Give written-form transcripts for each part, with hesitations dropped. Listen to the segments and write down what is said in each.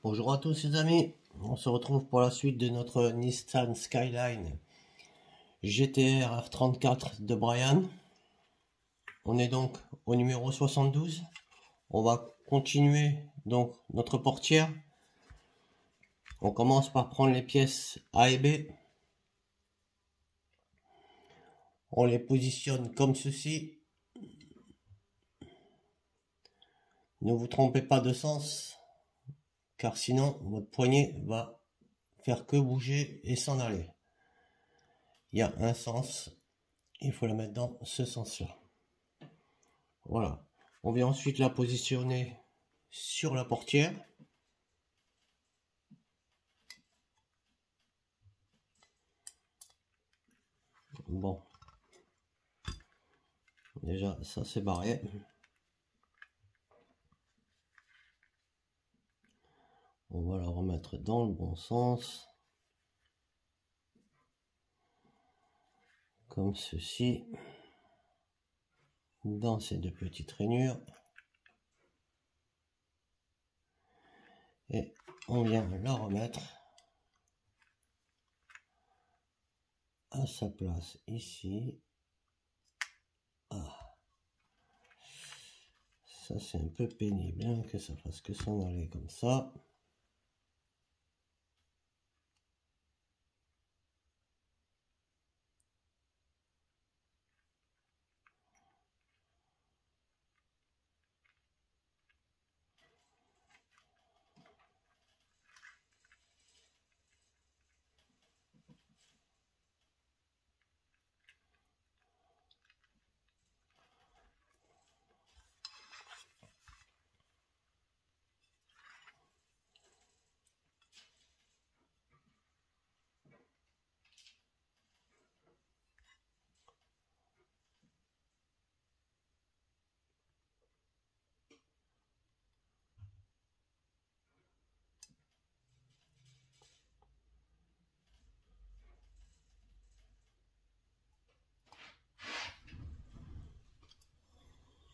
Bonjour à tous les amis, on se retrouve pour la suite de notre Nissan Skyline GT-R R34 de Brian. On est donc au numéro 72. On va continuer donc notre portière. On commence par prendre les pièces A et B. On les positionne comme ceci. Ne vous trompez pas de sens, car sinon votre poignet va faire que bouger et s'en aller. Il y a un sens, il faut la mettre dans ce sens-là. Voilà. On vient ensuite la positionner sur la portière. Bon. Déjà, ça c'est barré. On va la remettre dans le bon sens. Comme ceci. Dans ces deux petites rainures. Et on vient la remettre à sa place ici. Ah. Ça c'est un peu pénible hein, que ça fasse que s'en aller comme ça.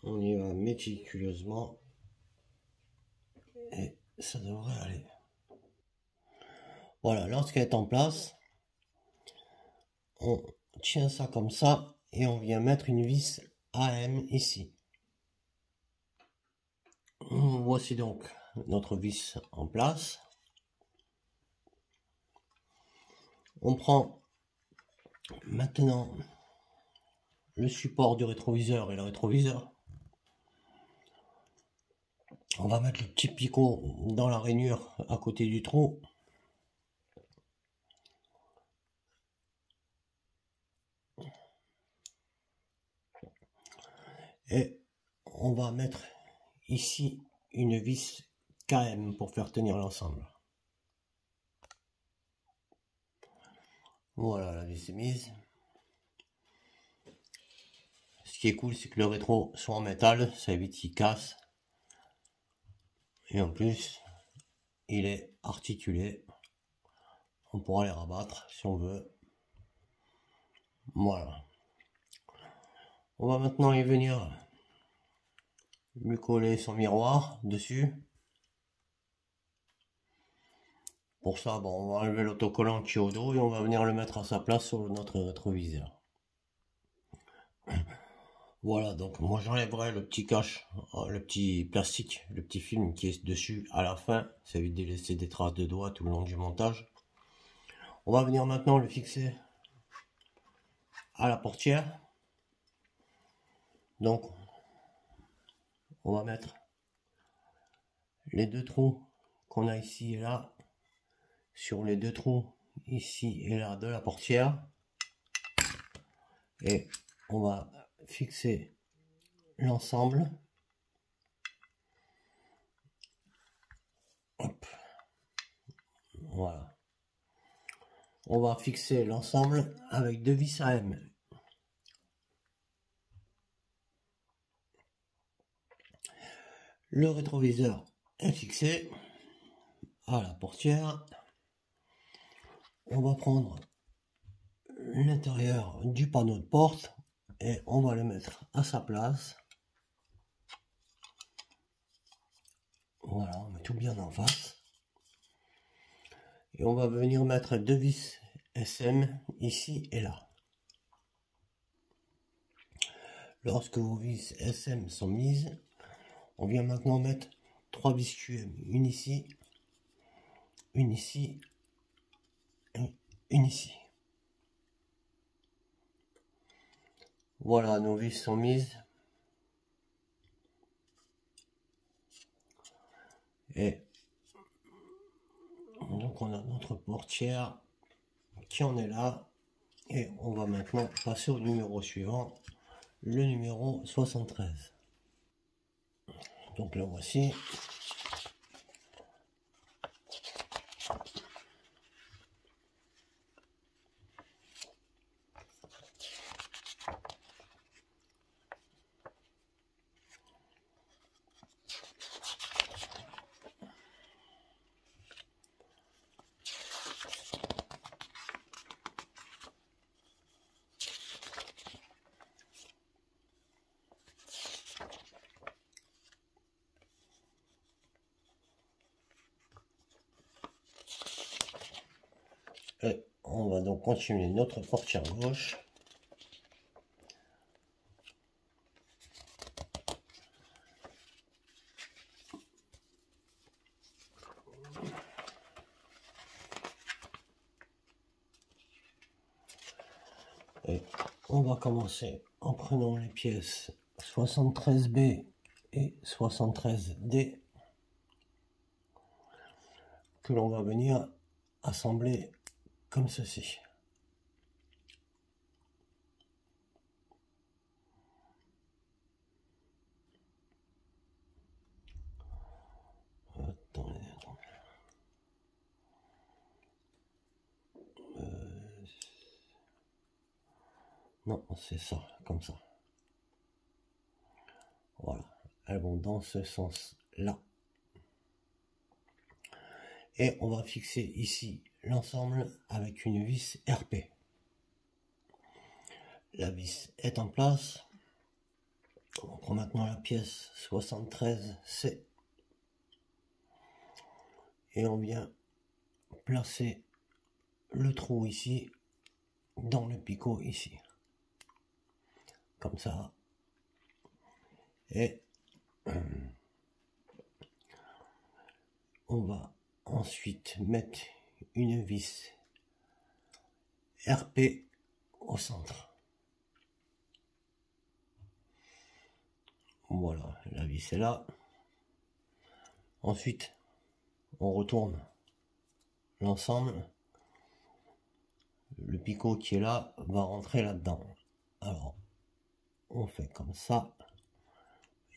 On y va méticuleusement et ça devrait aller. Voilà, lorsqu'elle est en place, on tient ça comme ça et on vient mettre une vis AM ici. Voici donc notre vis en place. On prend maintenant le support du rétroviseur et le rétroviseur. On va mettre le petit picot dans la rainure à côté du trou. Et on va mettre ici une vis KM pour faire tenir l'ensemble. Voilà, la vis est mise. Ce qui est cool, c'est que le rétro soit en métal, ça évite qu'il casse. Et en plus, il est articulé. On pourra les rabattre si on veut. Voilà. On va maintenant y venir lui coller son miroir dessus. Pour ça, bon, on va enlever l'autocollant qui est au dos et on va venir le mettre à sa place sur notre rétroviseur. Voilà, donc moi j'enlèverai le petit cache, le petit plastique, le petit film qui est dessus à la fin. Ça évite de laisser des traces de doigts tout le long du montage. On va venir maintenant le fixer à la portière. Donc, on va mettre les deux trous qu'on a ici et là sur les deux trous ici et là de la portière. Et on va fixer l'ensemble. Hop. Voilà. On va fixer l'ensemble avec deux vis AM. Le rétroviseur est fixé à la portière. On va prendre l'intérieur du panneau de porte et on va le mettre à sa place. Voilà, on met tout bien en face. Et on va venir mettre 2 vis SM ici et là. Lorsque vos vis SM sont mises, on vient maintenant mettre 3 vis QM, une ici, une ici, et une ici. Voilà, nos vis sont mises. Et donc on a notre portière qui en est là. Et on va maintenant passer au numéro suivant, le numéro 73. Donc le voici. Et on va donc continuer notre portière gauche. Et on va commencer en prenant les pièces 73B et 73D que l'on va venir assembler comme ceci. Attendez. Non, c'est ça, comme ça. Voilà, elles vont dans ce sens-là. Et on va fixer ici l'ensemble avec une vis RP. La vis est en place. On prend maintenant la pièce 73C. Et on vient placer le trou ici, dans le picot ici. Comme ça. Et on va ensuite mettre une vis RP au centre. Voilà, la vis est là. Ensuite, on retourne l'ensemble. Le picot qui est là va rentrer là-dedans. Alors, on fait comme ça.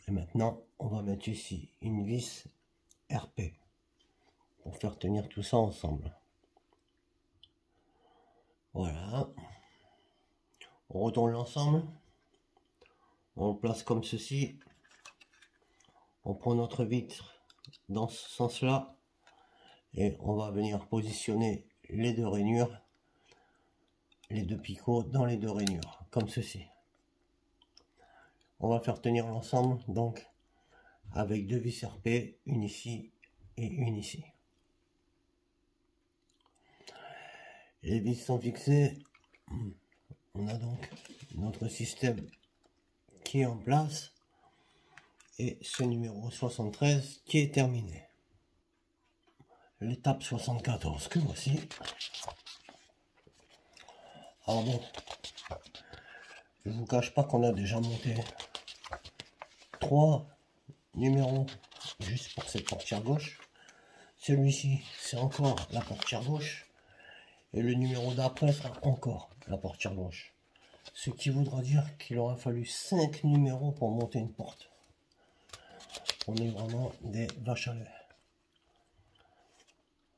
Et maintenant, on va mettre ici une vis RP pour faire tenir tout ça ensemble. Voilà. On retourne l'ensemble. On le place comme ceci. On prend notre vitre dans ce sens-là. Et on va venir positionner les deux rainures, les deux picots dans les deux rainures, comme ceci. On va faire tenir l'ensemble donc avec deux vis RP, une ici et une ici. Les vis sont fixées. On a donc notre système qui est en place et ce numéro 73 qui est terminé. L'étape 74 que voici. Alors bon, je vous cache pas qu'on a déjà monté 3 numéros juste pour cette portière gauche. Celui-ci c'est encore la portière gauche et le numéro d'après sera encore la portière gauche. Ce qui voudra dire qu'il aura fallu 5 numéros pour monter une porte. On est vraiment des vaches à lait.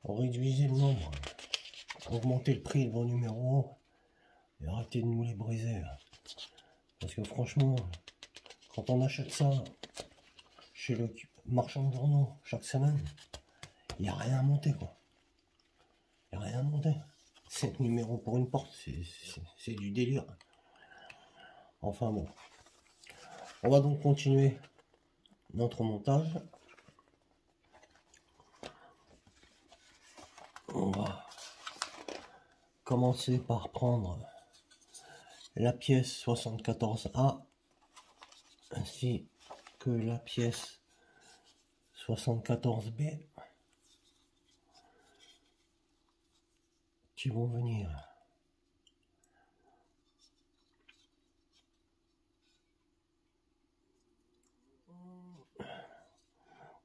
Réduisez le nombre, augmentez le prix de vos numéros et arrêtez de nous les briser. Parce que franchement, quand on achète ça chez le marchand de journaux chaque semaine, il n'y a rien à monter quoi. Il n'y a rien à monter. 5 numéros pour une porte, c'est du délire. Enfin bon. On va donc continuer notre montage. On va commencer par prendre la pièce 74A ainsi que la pièce 74B qui vont venir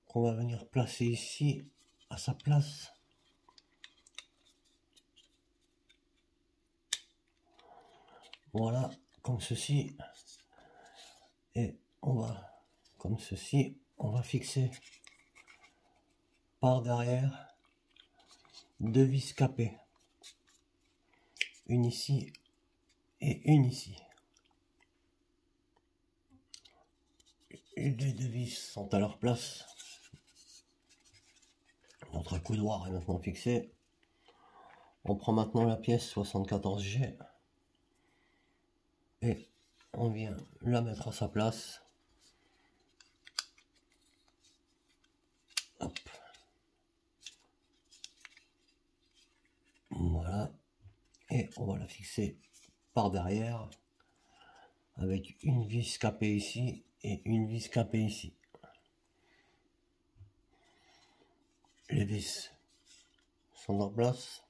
qu'on va venir placer ici à sa place. Voilà, comme ceci. Et on va, comme ceci, on va fixer par derrière deux vis capées. Une ici et une ici. Les deux vis sont à leur place. Notre accoudoir est maintenant fixé. On prend maintenant la pièce 74G et on vient la mettre à sa place. Hop. Voilà. Et on va la fixer par derrière avec une vis capée ici et une vis capée ici. Les vis sont en place.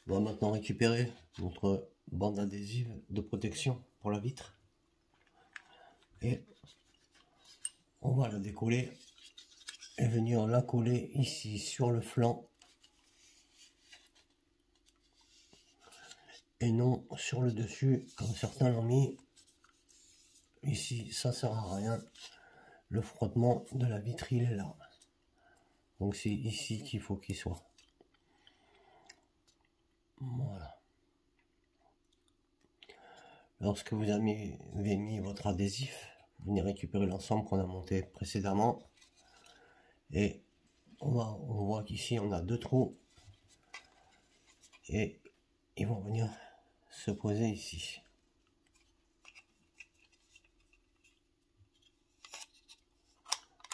On va maintenant récupérer notre bande adhésive de protection pour la vitre et on va la décoller et venir la coller ici sur le flanc et non sur le dessus comme certains l'ont mis. Ici ça sert à rien, le frottement de la vitre il est là, donc c'est ici qu'il faut qu'il soit. Voilà. Lorsque vous avez mis votre adhésif, vous venez récupérer l'ensemble qu'on a monté précédemment et on voit qu'ici on a deux trous et ils vont venir se poser ici.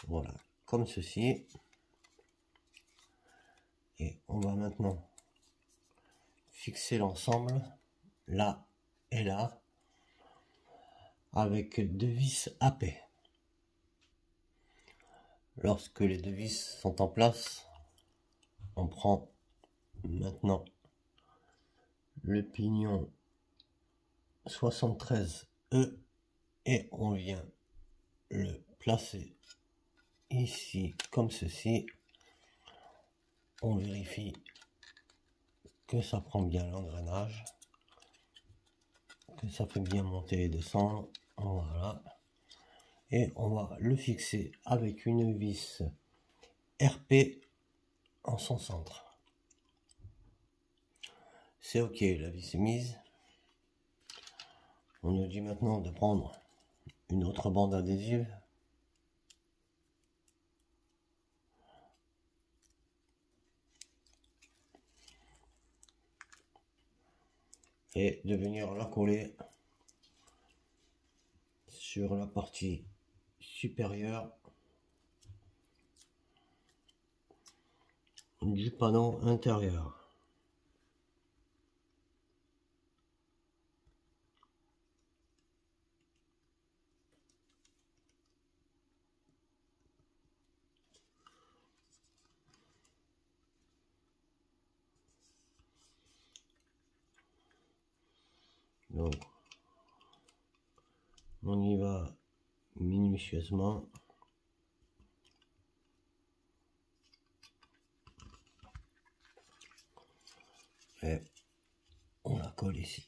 Voilà, comme ceci. Et on va maintenant fixer l'ensemble là et là avec deux vis AP. Lorsque les deux vis sont en place, on prend maintenant le pignon 73E et on vient le placer ici comme ceci. On vérifie que ça prend bien l'engrenage, que ça fait bien monter et descendre. Voilà. Et on va le fixer avec une vis RP en son centre. C'est ok, la vis est mise. On nous dit maintenant de prendre une autre bande adhésive. Et de venir la coller sur la partie supérieure du panneau intérieur. Donc, on y va minutieusement. Et on la colle ici.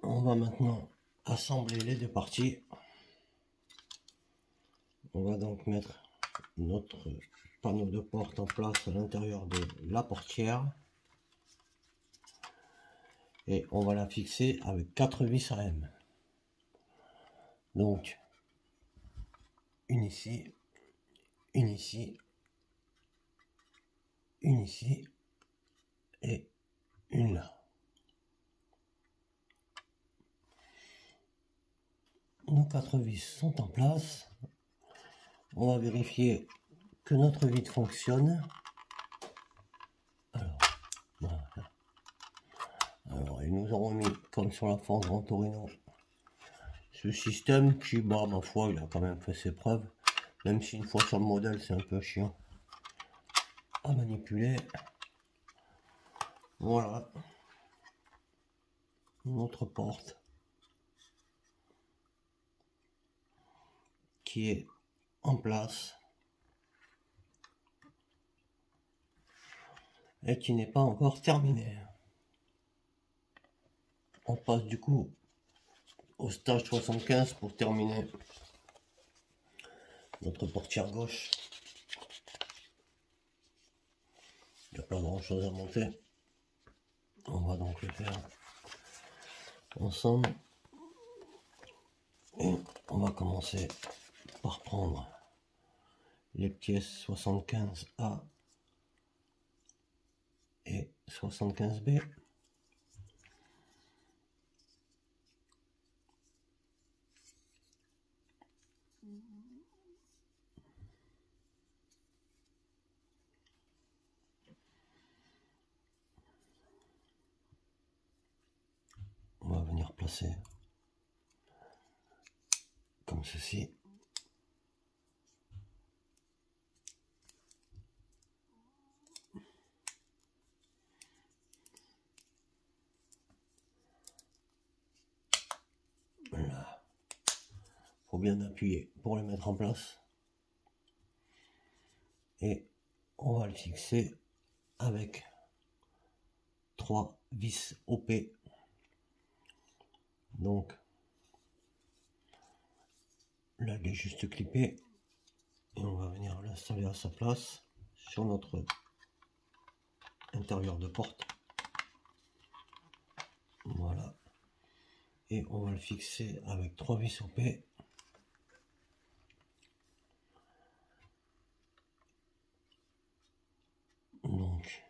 On va maintenant assembler les deux parties. On va donc mettre notre panneau de porte en place à l'intérieur de la portière. Et on va la fixer avec 4 vis à M. Donc, une ici, une ici, une ici et une là. nos 4 vis sont en place. On va vérifier que notre vide fonctionne. Alors, voilà. Alors, ils nous ont remis, comme sur la Ford Gran Torino, ce système qui, bah, ma foi, il a quand même fait ses preuves. Même si une fois sur le modèle, c'est un peu chiant à manipuler. Voilà. Notre porte qui est en place et qui n'est pas encore terminée. On passe du coup au stage 75 pour terminer notre portière gauche. Il n'y a pas grand chose à monter. On va donc le faire ensemble. Et on va commencer par prendre les pièces 75A et 75B. On va venir placer comme ceci. Voilà. Faut bien appuyer pour le mettre en place. Et on va le fixer avec 3 vis OP. Donc là il est juste clippé et on va venir l'installer à sa place sur notre intérieur de porte. Voilà, et on va le fixer avec 3 vis OP. Donc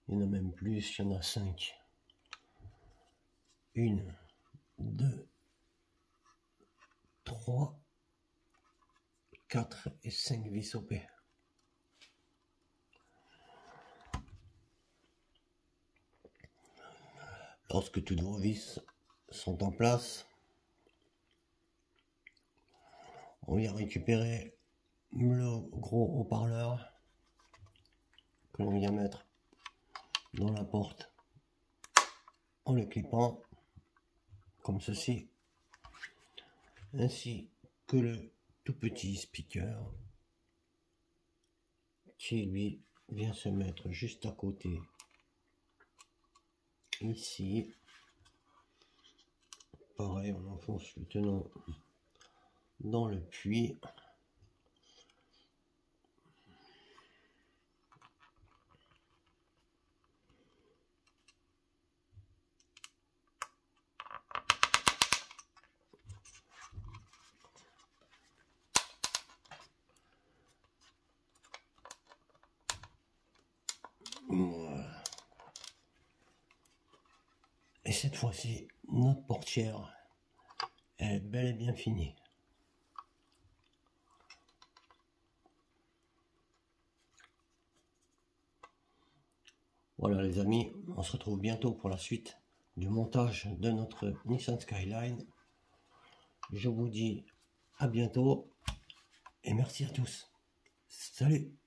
il y en a même plus, il y en a 5. 1, 2, 3, 4 et 5 vis OP. Lorsque toutes vos vis sont en place, on vient récupérer le gros haut-parleur que l'on vient mettre dans la porte en le clippant comme ceci, ainsi que le tout petit speaker qui lui vient se mettre juste à côté ici. Pareil, on enfonce le tenant dans le puits. Voilà. Et cette fois-ci, notre portière est bel et bien finie. Voilà les amis, on se retrouve bientôt pour la suite du montage de notre Nissan Skyline. Je vous dis à bientôt et merci à tous. Salut!